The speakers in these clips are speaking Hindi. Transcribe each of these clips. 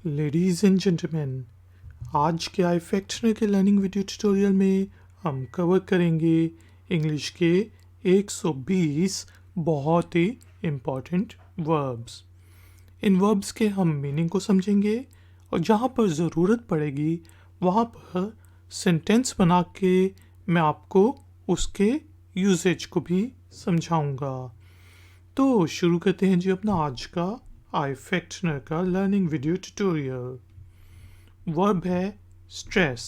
लेडीज़ एंड जेंटलमैन, आज के आई फैक्शनर के लर्निंग वीडियो ट्यूटोरियल में हम कवर करेंगे इंग्लिश के 120 बहुत ही इम्पॉर्टेंट वर्ब्स। इन वर्ब्स के हम मीनिंग को समझेंगे और जहाँ पर ज़रूरत पड़ेगी वहाँ पर सेंटेंस बना के मैं आपको उसके यूसेज को भी समझाऊंगा। तो शुरू करते हैं जी अपना आज का आई फैक्शनर का लर्निंग वीडियो ट्यूटोरियल। वर्ब है स्ट्रेस।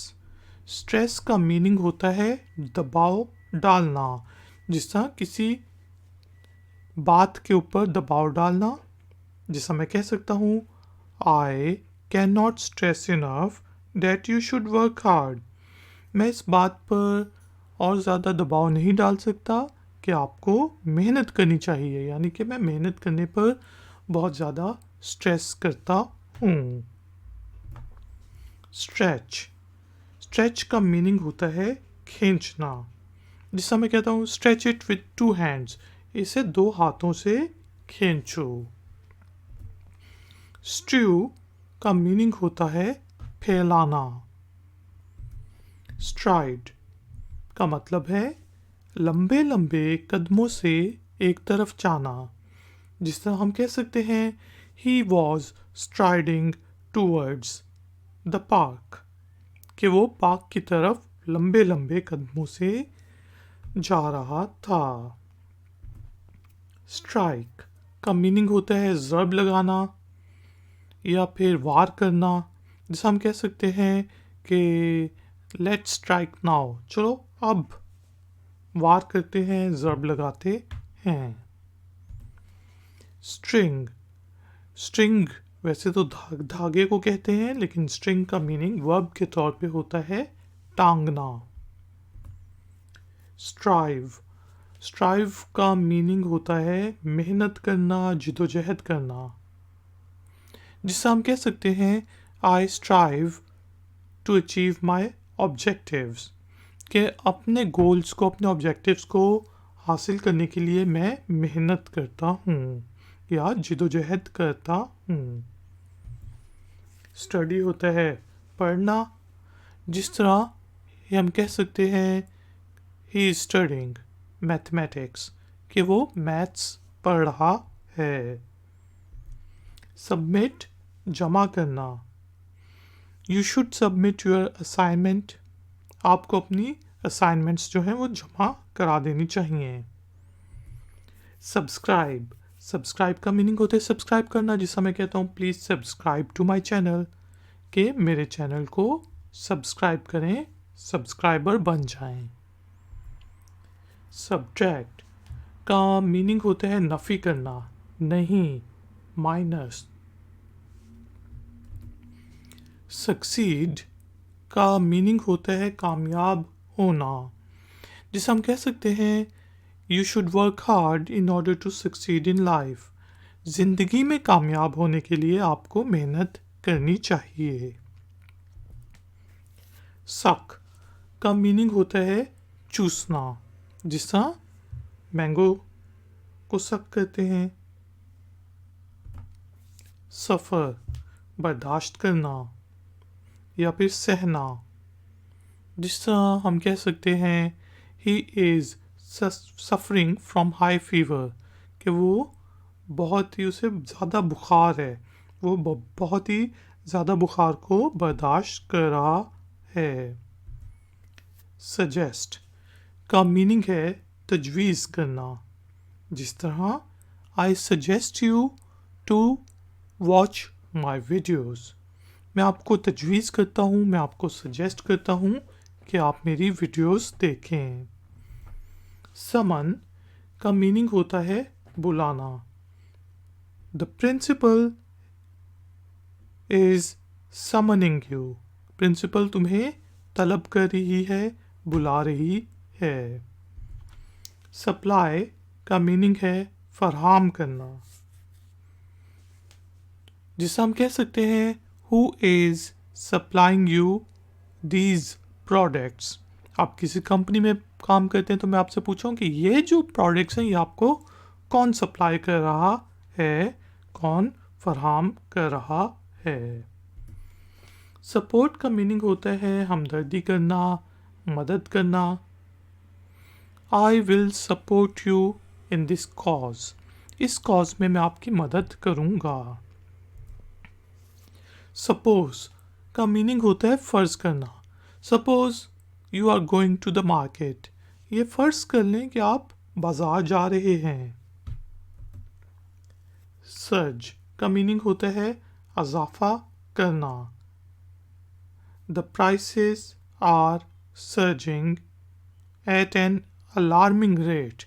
स्ट्रेस का मीनिंग होता है दबाव डालना, जिस तरह किसी बात के ऊपर दबाव डालना। जैसा मैं कह सकता हूँ, I can not stress enough that you should work hard. मैं इस बात पर और ज़्यादा दबाव नहीं डाल सकता कि आपको मेहनत करनी चाहिए, यानी कि मैं मेहनत करने पर बहुत ज़्यादा स्ट्रेस करता हूँ। स्ट्रेच। स्ट्रेच का मीनिंग होता है खींचना। जिससे मैं कहता हूँ स्ट्रेच इट विथ 2 हैंड्स, इसे 2 हाथों से खींचो। स्ट्रू का मीनिंग होता है फैलाना। स्ट्राइड का मतलब है लंबे लंबे कदमों से एक तरफ जाना। जिस तरह हम कह सकते हैं he was striding towards the park, कि वो पार्क की तरफ लंबे लंबे कदमों से जा रहा था। स्ट्राइक का मीनिंग होता है ज़रब लगाना या फिर वार करना। जैसा हम कह सकते हैं कि लेट्स स्ट्राइक नाउ, चलो अब वार करते हैं, ज़रब लगाते हैं। स्ट्रिंग। स्ट्रिंग वैसे तो धागे को कहते हैं, लेकिन स्ट्रिंग का मीनिंग वर्ब के तौर पे होता है टांगना। स्ट्राइव। स्ट्राइव का मीनिंग होता है मेहनत करना, जिदोजहद करना। जिससे हम कह सकते हैं I strive to achieve my objectives, कि अपने गोल्स को, अपने ऑब्जेक्टिव्स को हासिल करने के लिए मैं मेहनत करता हूँ या जिदोजहद करता हूँ। स्टडी होता है पढ़ना। जिस तरह हम कह सकते हैं ही इज स्टडिंग मैथमेटिक्स, कि वो मैथ्स पढ़ रहा है। सबमिट जमा करना। You should submit your assignment, आपको अपनी असाइनमेंट्स जो हैं वो जमा करा देनी चाहिए। सब्सक्राइब। सब्सक्राइब का मीनिंग होता है सब्सक्राइब करना, जिससे मैं कहता हूँ please subscribe to my channel, कि मेरे चैनल को सब्सक्राइब करें, सब्सक्राइबर बन जाएं। सब्ट्रैक्ट का मीनिंग होता है नफ़ी करना, नहीं, माइनस। सक्सीड का मीनिंग होता है कामयाब होना। जिसे हम कह सकते हैं you should work hard in order to succeed in life, जिंदगी में कामयाब होने के लिए आपको मेहनत करनी चाहिए। सक का मीनिंग होता है चूसना। जिस तरह मैंगो को सक करते हैं। सफ़र बर्दाश्त करना या फिर सहना। जिस तरह हम कह सकते हैं he is suffering from high fever, कि वो बहुत ही, उसे ज़्यादा बुखार है, वो बहुत ही ज़्यादा बुखार को बर्दाश्त कर रहा है। सजेस्ट का मीनिंग है तजवीज़ करना। जिस तरह I suggest you to watch my videos, मैं आपको तजवीज़ करता हूँ, मैं आपको सजेस्ट करता हूँ कि आप मेरी वीडियोस देखें। समन का मीनिंग होता है बुलाना। The principal is summoning you, principal तुम्हें तलब कर रही है, बुला रही है। सप्लाई का मीनिंग है फराहम करना। जिसे हम कह सकते हैं who is supplying you these products. आप किसी कंपनी में काम करते हैं तो मैं आपसे पूछूं कि ये जो प्रोडक्ट्स हैं ये आपको कौन सप्लाई कर रहा है, कौन फराहम कर रहा है। सपोर्ट का मीनिंग होता है हमदर्दी करना, मदद करना। I will support you in this cause, इस कॉज में मैं आपकी मदद करूँगा। सपोज का मीनिंग होता है फ़र्ज़ करना। Suppose you are going to the market, ये फ़र्ज़ कर लें कि आप बाज़ार जा रहे हैं। सर्ज का मीनिंग होता है इजाफा करना। The prices are surging at an alarming rate,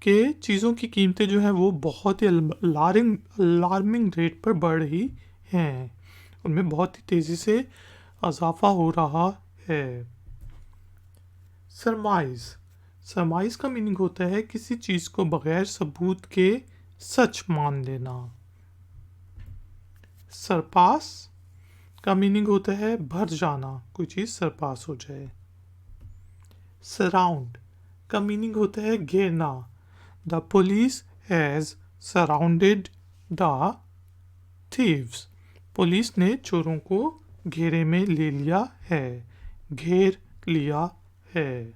के चीज़ों की कीमतें जो हैं वो बहुत ही अलार्मिंग रेट पर बढ़ रही हैं, उनमें बहुत ही तेज़ी से इजाफा हो रहा है। सरमाइज, सरमाइज का मीनिंग होता है किसी चीज़ को बगैर सबूत के सच मान लेना। सरपास का मीनिंग होता है भर जाना, कोई चीज़ सरपास हो जाए। सराउंड का मीनिंग होता है घेरना। The police has surrounded the thieves, police ने चोरों को घेरे में ले लिया है, घेर लिया है।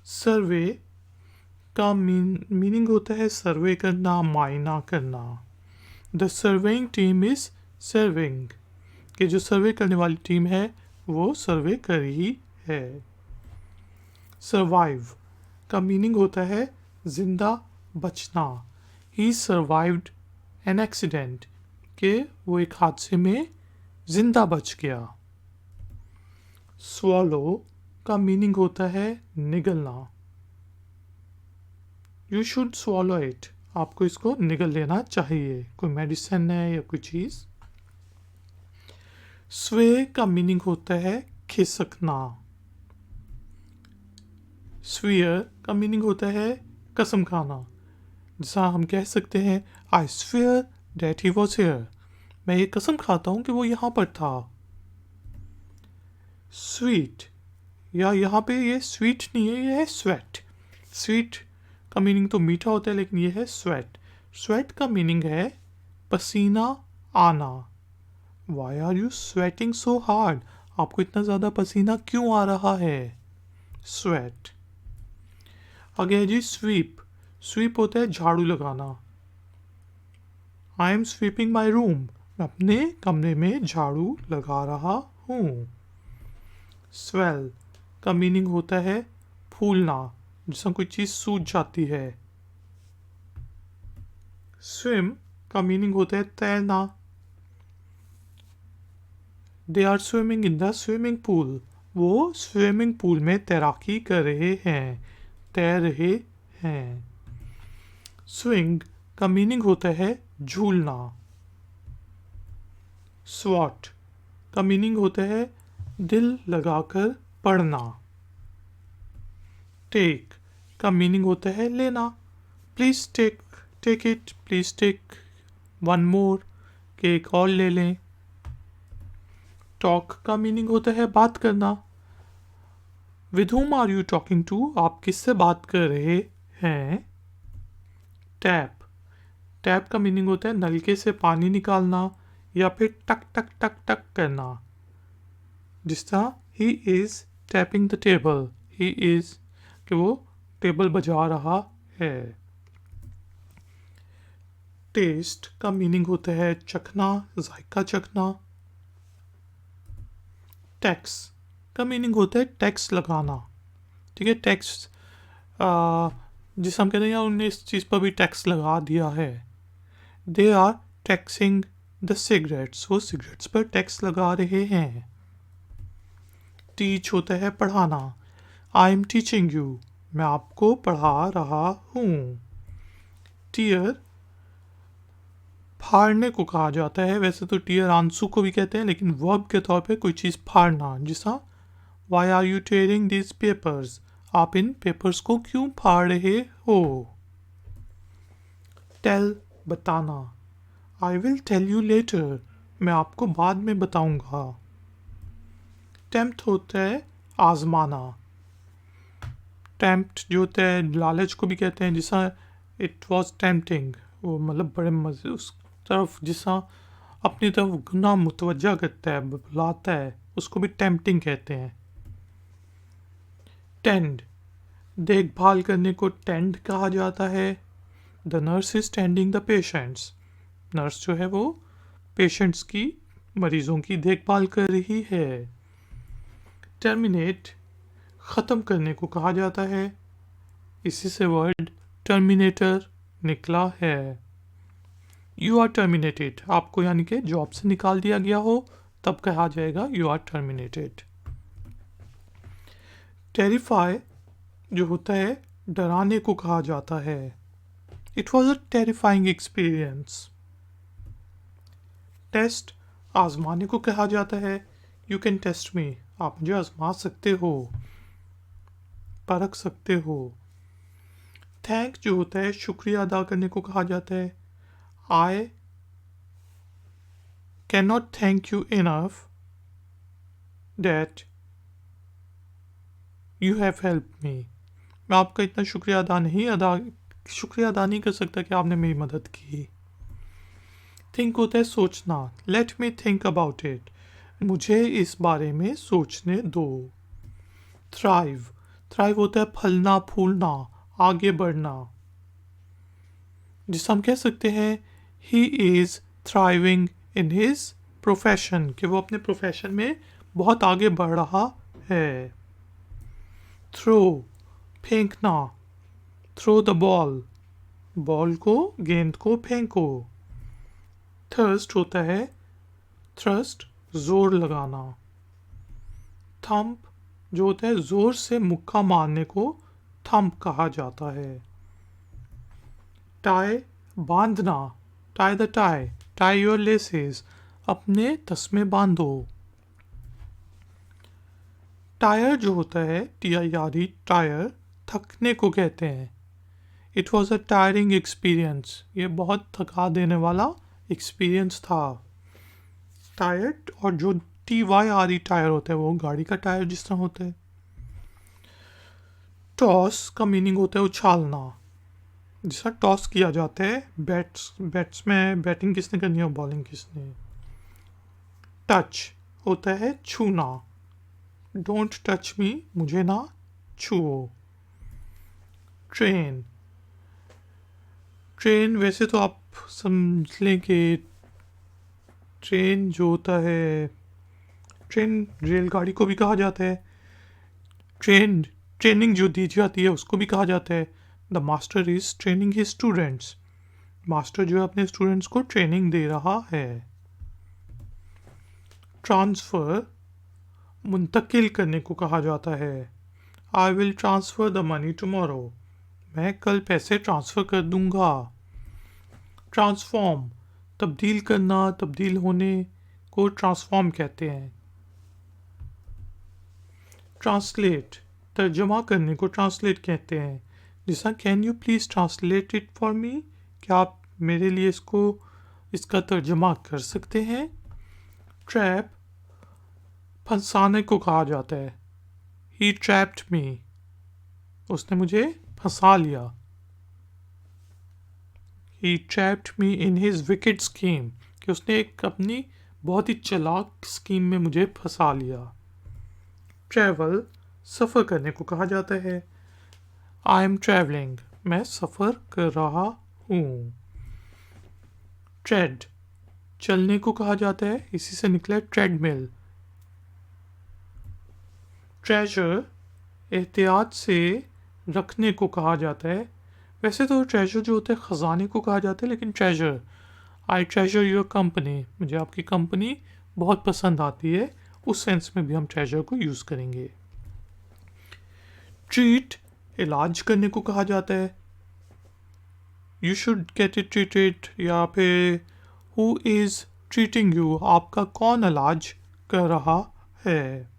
सर्वे का मीनिंग होता है सर्वे करना, मायना करना। The surveying team is serving, कि जो सर्वे करने वाली टीम है वो सर्वे कर रही है। सर्वाइव का मीनिंग होता है जिंदा बचना। ही सर्वाइव्ड एन एक्सीडेंट, कि वो एक हादसे में जिंदा बच गया। स्वॉलो का मीनिंग होता है निगलना। यू शुड स्वॉलो इट, आपको इसको निगल लेना चाहिए, कोई मेडिसिन है या कोई चीज़। स्वे का मीनिंग होता है खिसकना। स्वीयर का मीनिंग होता है कसम खाना, जैसा हम कह सकते हैं I swear that he was here, मैं ये कसम खाता हूँ कि वो यहाँ पर था। स्वीट, या यहाँ पे ये स्वीट नहीं है, ये है स्वेट। स्वीट का मीनिंग तो मीठा होता है, लेकिन ये है स्वेट। स्वेट का मीनिंग है पसीना आना। Why are you sweating so hard, आपको इतना ज़्यादा पसीना क्यों आ रहा है। स्वेट। आगे है जी स्वीप। स्वीप होता है झाड़ू लगाना। I am sweeping my room, मैं अपने कमरे में झाड़ू लगा रहा हूँ। स्वेल का मीनिंग होता है फूलना, जिसमें कोई चीज़ सूज जाती है। स्विम का मीनिंग होता है तैरना। They are swimming in the swimming pool, वो स्विमिंग पूल में तैराकी कर रहे हैं, तैर रहे हैं। स्विंग का मीनिंग होता है झूलना। स्वॉट का मीनिंग होता है दिल लगाकर पढ़ना। टेक का मीनिंग होता है लेना। Please take it, please take one more, के एक और ले लें। टॉक का मीनिंग होता है बात करना। With whom are you talking to, आप किससे बात कर रहे हैं। टैप, टैप का मीनिंग होता है नलके से पानी निकालना या फिर टक टक टक टक करना, जिस तरह he is tapping the table, he is कि वो टेबल बजा रहा है। टेस्ट का मीनिंग होता है चखना, जायका चखना। टैक्स का मीनिंग होता है टैक्स लगाना, ठीक है। टैक्स जिस हम कहते हैं यार उन्होंने इस चीज़ पर भी टैक्स लगा दिया है। They are taxing the cigarettes, वो सिगरेट्स पर टैक्स लगा रहे हैं। टीच होता है पढ़ाना। आई एम टीचिंग यू, मैं आपको पढ़ा रहा हूँ। टीयर फाड़ने को कहा जाता है, वैसे तो टीयर आंसू को भी कहते हैं, लेकिन वर्ब के तौर पे कोई चीज़ फाड़ना, जैसा why are you tearing this papers, आप इन पेपर्स को क्यों फाड़ रहे हो। टेल बताना। I will tell you later, मैं आपको बाद में बताऊंगा। टेम्प्ट होता है आजमाना। टेम्प्ट जो होता है लालच को भी कहते हैं, जैसा इट वॉज टेम्पटिंग, वो मतलब बड़े मजे उस तरफ, जैसा अपनी तरफ गुनाह मुतवज्जा करता है, बुलाता है, उसको भी टेम्पटिंग कहते हैं। टेंड, देखभाल करने को टेंड कहा जाता है। The nurse is tending the patients, nurse जो है वो पेशेंट्स की, मरीजों की देखभाल कर रही है। टर्मिनेट, ख़त्म करने को कहा जाता है, इसी से वर्ड टर्मिनेटर निकला है। यू आर टर्मिनेटेड, आपको यानी कि जॉब से निकाल दिया गया हो तब कहा जाएगा यू आर टर्मिनेटेड। टेरिफाई जो होता है डराने को कहा जाता है। It was a terrifying experience. Test, आजमाने को कहा जाता है। यू कैन टेस्ट मी, आप मुझे आजमा सकते हो, परख सकते हो। थैंक जो होता है शुक्रिया अदा करने को कहा जाता है। I can not thank you enough that you have help me, मैं आपका इतना शुक्रिया अदा नहीं कर सकता कि आपने मेरी मदद की। थिंक होता है सोचना। Let me think about it, मुझे इस बारे में सोचने दो। थ्राइव, थ्राइव होता है फलना फूलना, आगे बढ़ना, जिसे हम कह सकते हैं he is thriving in his profession, कि वो अपने प्रोफेशन में बहुत आगे बढ़ रहा है। थ्रो, फेंकना, थ्रो द बॉल, बॉल को, गेंद को फेंको। थर्स्ट होता है थ्रस्ट, जोर लगाना। थंप जो होता है जोर से मुक्का मारने को थंप कहा जाता है। टाई, बांधना, tie the tie, tie your laces, अपने तस्मे बांधो। टायर जो होता है TIRE, टायर, थकने को कहते हैं। It was a tiring experience, ये बहुत थका देने वाला एक्सपीरियंस था। टायर्ड, और जो TYRE टायर होता है वो गाड़ी का टायर जिस तरह होता है। टॉस का मीनिंग होता है उछालना, जिसका टॉस किया जाता है, बैट्स में बैटिंग किसने करनी है, बॉलिंग किसने। टच होता है छूना, डोंट टच मी, मुझे ना छुओ। ट्रेन, ट्रेन वैसे तो आप समझ लें कि ट्रेन जो होता है, ट्रेन रेलगाड़ी को भी कहा जाता है। ट्रेनिंग जो दी जाती है उसको भी कहा जाता है। The master is training his students, master जो है अपने स्टूडेंट्स को ट्रेनिंग दे रहा है। ट्रांसफ़र, मुंतकिल करने को कहा जाता है। I will transfer the money tomorrow, मैं कल पैसे ट्रांसफ़र कर दूंगा। ट्रांसफॉर्म, तब्दील करना, तब्दील होने को ट्रांसफॉर्म कहते हैं। ट्रांसलेट, तर्जमा करने को ट्रांसलेट कहते हैं। जैसा can you please translate it for me, क्या आप मेरे लिए इसका तर्जमा कर सकते हैं। ट्रैप, फंसाने को कहा जाता है। ही ट्रैप्ड मी, उसने मुझे फंसा लिया। He trapped me in his wicked scheme, कि उसने एक अपनी बहुत ही चालाक स्कीम में मुझे फंसा लिया। ट्रैवल, सफ़र करने को कहा जाता है। आई एम ट्रैवलिंग, मैं सफ़र कर रहा हूँ। ट्रेड, चलने को कहा जाता है, इसी से निकला ट्रेडमिल। ट्रेजर, एहतियात से रखने को कहा जाता है। वैसे तो ट्रेजर जो होता है ख़जाने को कहा जाता है, लेकिन treasure, I treasure your company, मुझे आपकी कंपनी बहुत पसंद आती है, उस सेंस में भी हम ट्रेजर को यूज़ करेंगे। ट्रीट, इलाज करने को कहा जाता है। You should get it treated, या फिर हु इज़ ट्रीटिंग यू, आपका कौन इलाज कर रहा है।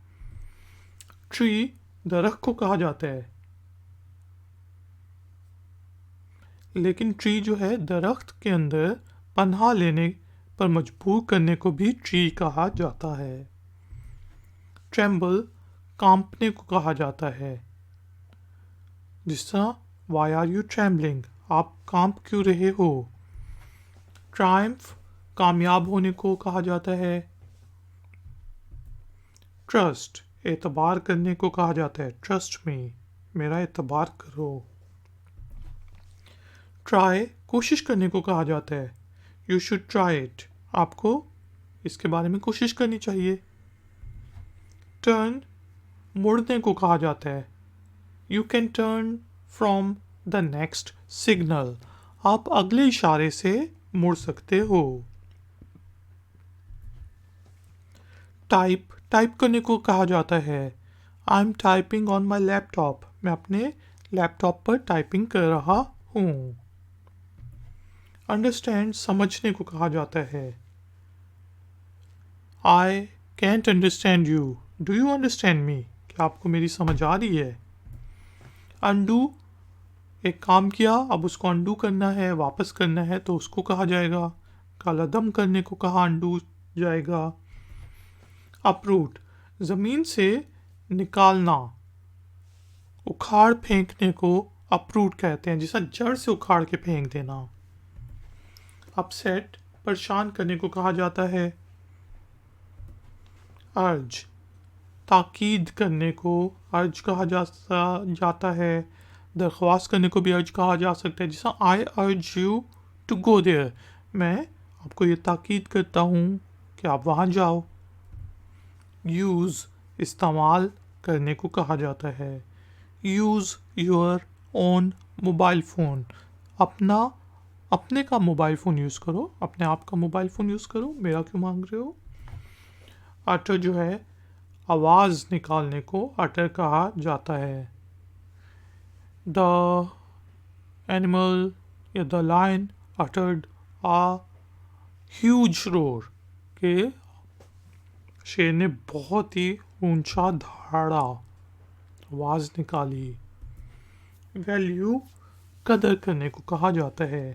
ट्री, दरख्त को कहा जाता है, लेकिन ट्री जो है दरख्त के अंदर पनाह लेने पर मजबूर करने को भी ट्री कहा जाता है। ट्रेम्बल, कांपने को कहा जाता है। जिस तरह वाई आर यू ट्रेम्बलिंग, आप कांप क्यों रहे हो। ट्रायम्फ, कामयाब होने को कहा जाता है। ट्रस्ट, एतबार करने को कहा जाता है। ट्रस्ट मी, मेरा एतबार करो। ट्राई, कोशिश करने को कहा जाता है। यू शुड ट्राई इट, आपको इसके बारे में कोशिश करनी चाहिए। टर्न, मुड़ने को कहा जाता है। You can turn from the next signal, आप अगले इशारे से मुड़ सकते हो। टाइप, टाइप करने को कहा जाता है। I am typing on my laptop, मैं अपने लैपटॉप पर टाइपिंग कर रहा हूँ। अंडरस्टैंड, समझने को कहा जाता है। I can't understand you, do you understand me, क्या आपको मेरी समझ आ रही है। अनडू, एक काम किया अब उसको अनडू करना है, वापस करना है, तो उसको कहा जाएगा। कालादम करने को कहा अनडू जाएगा। अपरूट, ज़मीन से निकालना, उखाड़ फेंकने को अपरूट कहते हैं, जैसा जड़ से उखाड़ के फेंक देना। अपसेट, परेशान करने को कहा जाता है। अर्ज, ताकीद करने को अर्ज कहा जाता है। दरख्वास्त करने को भी अर्ज कहा जा सकता है, जैसा आई urge you to go there, मैं आपको ये ताकीद करता हूँ कि आप वहाँ जाओ। यूज़, इस्तेमाल करने को कहा जाता है। Use your own mobile phone, अपने का मोबाइल फ़ोन यूज़ करो, अपने आप का मोबाइल फ़ोन यूज़ करो, मेरा क्यों मांग रहे हो। अटर जो है आवाज़ निकालने को अटर कहा जाता है। द एनिमल या the lion uttered a huge roar, के शेर ने बहुत ही ऊंचा दहाड़ा, आवाज़ निकाली। वैल्यू, कदर करने को कहा जाता है।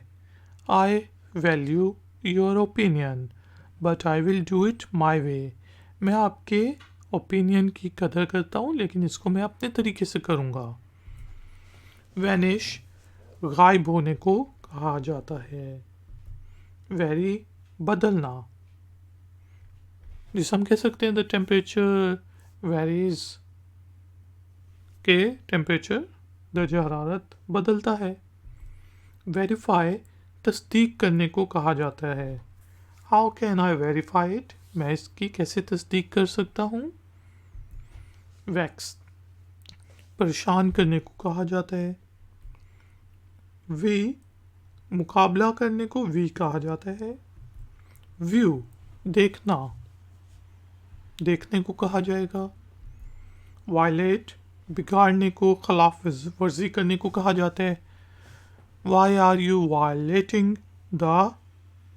I value your opinion but I will do it my way, मैं आपके ओपिनियन की कदर करता हूँ लेकिन इसको मैं अपने तरीके से करूँगा। वैनिश, गायब होने को कहा जाता है। वेरी, बदलना, जिसे हम कह सकते हैं द टेम्परेचर वेरीज, के टेम्परेचर दर्जा हरारत बदलता है। वेरीफाई, तस्दीक करने को कहा जाता है। How can I verify it, मैं इसकी कैसे तस्दीक कर सकता हूँ। वैक्स, परेशान करने को कहा जाता है। वी, मुकाबला करने को वी कहा जाता है। व्यू, देखना, देखने को कहा जाएगा। वायलेट, बिगाड़ने को, खिलाफ वर्जी करने को कहा जाता है। Why are you violating the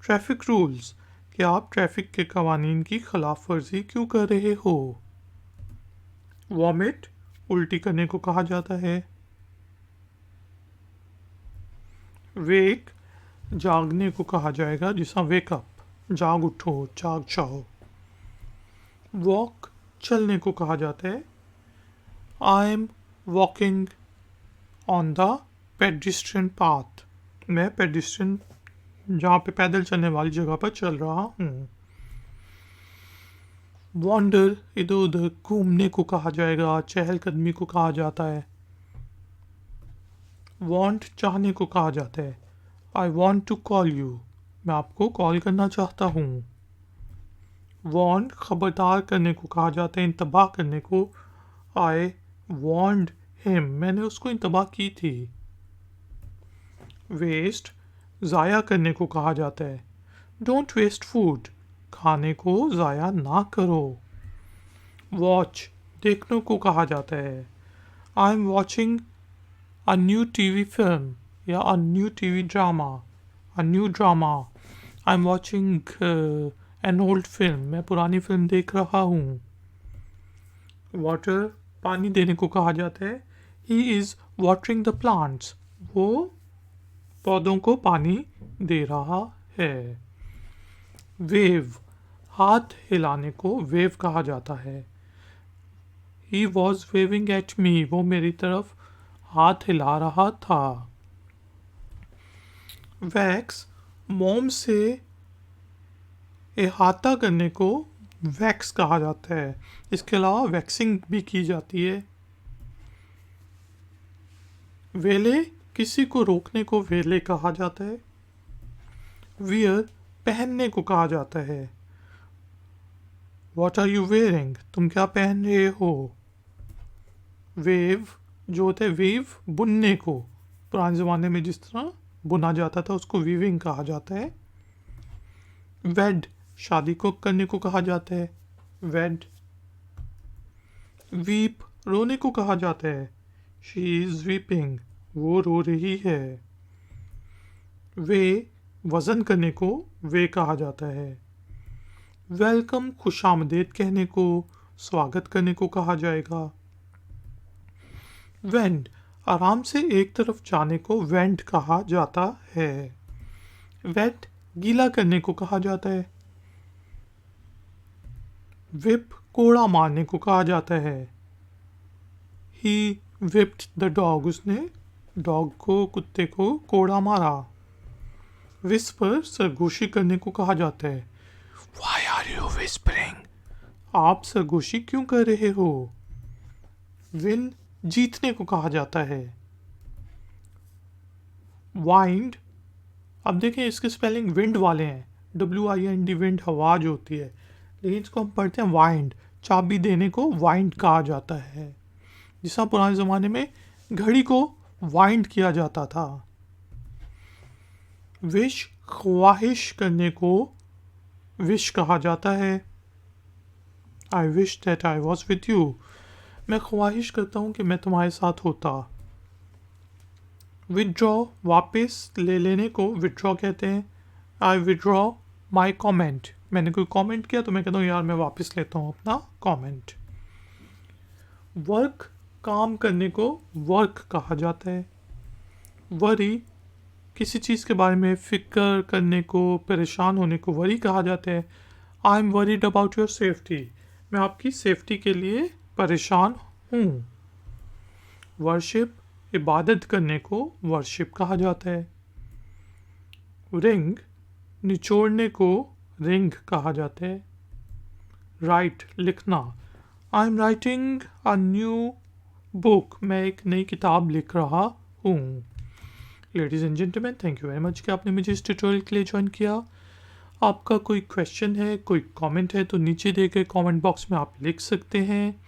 traffic rules, कि आप ट्रैफिक के कवानीन की खिलाफ वर्जी क्यों कर रहे हो। वॉमिट, उल्टी करने को कहा जाता है। वेक, जागने को कहा जाएगा, जिसा वेकअप, जाग उठो, जाग जाओ। वॉक, चलने को कहा जाता है। I am walking on the pedestrian path, मैं पेडिस्ट्रियन जहाँ पे पैदल चलने वाली जगह पर चल रहा हूँ। वॉन्डर, इधर उधर घूमने को कहा जाएगा, चहलकदमी को कहा जाता है। वॉन्ट, चाहने को कहा जाता है। I want to call you, मैं आपको कॉल करना चाहता हूँ। वॉन्ट, खबरदार करने को कहा जाता है, इंतबाह करने को। आई वॉन्ड हिम, मैंने उसको इंतबाह की थी। वेस्ट, ज़ाया करने को कहा जाता है। डोंट वेस्ट फूड, खाने को ज़ाया ना करो। वॉच, देखने को कहा जाता है। I am watching a new TV film या a new TV drama, a new drama. I am watching an old film, मैं पुरानी फिल्म देख रहा हूँ। वाटर, पानी देने को कहा जाता है। He is watering the plants, वो पौधों को पानी दे रहा है। वेव, हाथ हिलाने को वेव कहा जाता है। He was waving at me, वो मेरी तरफ हाथ हिला रहा था। वैक्स, मोम से अहाता करने को वैक्स कहा जाता है। इसके अलावा वैक्सिंग भी की जाती है। वेले, किसी को रोकने को वेले कहा जाता है। वियर, पहनने को कहा जाता है। वॉट आर यू वेयरिंग, तुम क्या पहन रहे हो। वेव, जो होता है वेव, बुनने को, पुराने ज़माने में जिस तरह बुना जाता था उसको वीविंग कहा जाता है। वेड, शादी को करने को कहा जाता है। वेड। वीप, रोने को कहा जाता है। शी इज़ वीपिंग, वो रो रही है। वे, वज़न करने को वे कहा जाता है। वेलकम, खुशामदीद कहने को, स्वागत करने को कहा जाएगा। वेंड, आराम से एक तरफ जाने को वेंड कहा जाता है। वेट, गीला करने को कहा जाता है। विप, कोड़ा मारने को कहा जाता है। ही विप्ड द डॉग, उसने डॉग को, कुत्ते को कोड़ा मारा। विस्पर, सरगोशी करने को कहा जाता है। Why are you whispering? आप सरगोशी क्यों कर रहे हो। विन, जीतने को कहा जाता है। वाइंड, अब देखें इसके स्पेलिंग विंड वाले हैं, WIND, विंड हवा जो होती है, लेकिन इसको हम पढ़ते हैं वाइंड। चाबी देने को वाइंड कहा जाता है। जिस पुराने ज़माने में घड़ी को वाइंड किया जाता था। विश, ख्वाहिश करने को विश कहा जाता है। I wish that I was with you, मैं ख्वाहिश करता हूँ कि मैं तुम्हारे साथ होता। विदड्रॉ, वापस ले लेने को विदड्रॉ कहते हैं। आई विदड्रॉ माई कॉमेंट, मैंने कोई कॉमेंट किया तो मैं कहता हूँ यार मैं वापस लेता हूँ अपना कॉमेंट। वर्क, काम करने को वर्क कहा जाता है। वरी, किसी चीज़ के बारे में फ़िक्र करने को, परेशान होने को वरी कहा जाता है। I am worried about your safety, मैं आपकी सेफ्टी के लिए परेशान हूँ। वर्शिप, इबादत करने को वर्शिप कहा जाता है। रिंग, निचोड़ने को रिंग कहा जाता है। राइट, लिखना, I am writing a new book, मैं एक नई किताब लिख रहा हूँ। Ladies and gentleman, thank you very much कि आपने मुझे इस ट्यूटोरियल के लिए ज्वाइन किया। आपका कोई क्वेश्चन है, कोई कमेंट है तो नीचे दिए गए कमेंट बॉक्स में आप लिख सकते हैं।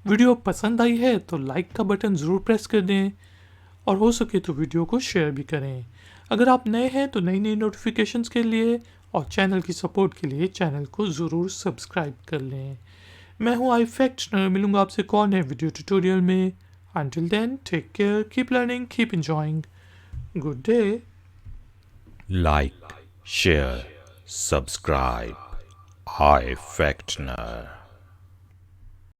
वीडियो पसंद आई है तो लाइक का बटन ज़रूर प्रेस कर दें और हो सके तो वीडियो को शेयर भी करें। अगर आप नए हैं तो नई नई नोटिफिकेशंस के लिए और चैनल की सपोर्ट के लिए चैनल को ज़रूर सब्सक्राइब कर लें। मैं हूँ iFactioner, मिलूँगा आपसे एक और नए वीडियो ट्यूटोरियल में। Until then, take care, keep learning, keep enjoying. Good day. Like, share, subscribe. iFactioner.